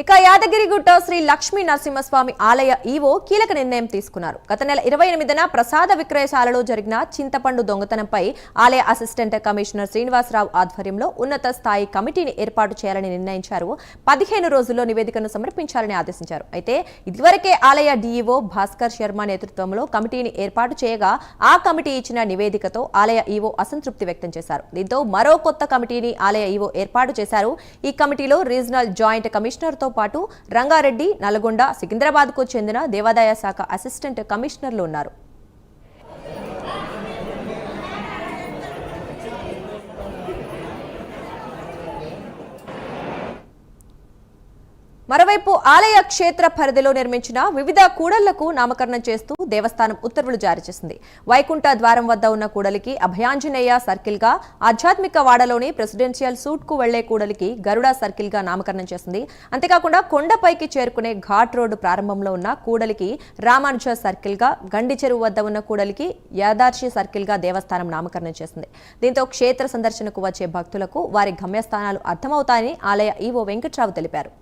ఇక యాదగిరిగుట్ట శ్రీ లక్ష్మీ నరసింహస్వామి ఆలయ ఈవో కీలక నిర్ణయం తీసుకున్నారు. గత నెల 28న ప్రసాద విక్రయశాలలో జరిగిన చింతపండు దొంగతనంపై ఆలయ అసిస్టెంట్ కమిషనర్ శ్రీనివాసరావు ఆధ్వర్యంలో ఉన్నత స్థాయి కమిటీని ఏర్పాటు చేయాలని నిర్ణయించారు. 15 రోజుల్లో నివేదికను సమర్పించాలని ఆదేశించారు. అయితే ఇదివరకే ఆలయ డీఈఓ భాస్కర్ శర్మ నేతృత్వంలో కమిటీని ఏర్పాటు చేయగా ఆ కమిటీ ఇచ్చిన నివేదికతో ఆలయ ఈవో అసంతృప్తి వ్యక్తం చేశారు. దీంతో మరో కొత్త కమిటీని ఆలయ ఈవో ఏర్పాటు చేశారు. ఈ కమిటీలో రీజనల్ జాయింట్ కమిషనర్ పాటు రంగారెడ్డి, నల్గొండ, సికింద్రాబాద్ కు చెందిన దేవాదాయ శాఖ అసిస్టెంట్ కమిషనర్లు ఉన్నారు. మరోవైపు ఆలయ క్షేత్ర పరిధిలో నిర్మించిన వివిధ కూడళ్లకు నామకరణం చేస్తూ దేవస్థానం ఉత్తర్వులు జారీ చేసింది. వైకుంఠ ద్వారం వద్ద ఉన్న కూడలికి అభయాంజనేయ సర్కిల్ గా, ఆధ్యాత్మిక వాడలోని ప్రెసిడెన్షియల్ సూట్ కు వెళ్లే కూడలికి గరుడ సర్కిల్ గా నామకరణం చేసింది. అంతేకాకుండా కొండపైకి చేరుకునే ఘాట్ రోడ్డు ప్రారంభంలో ఉన్న కూడలికి రామానుజ సర్కిల్ గా, గండి చెరువు వద్ద ఉన్న కూడలికి యాదార్షి సర్కిల్ గా దేవస్థానం నామకరణం చేసింది. దీంతో క్షేత్ర సందర్శనకు వచ్చే భక్తులకు వారి గమ్యస్థానాలు అర్థమవుతాయని ఆలయ ఈవో వెంకట్రావు తెలిపారు.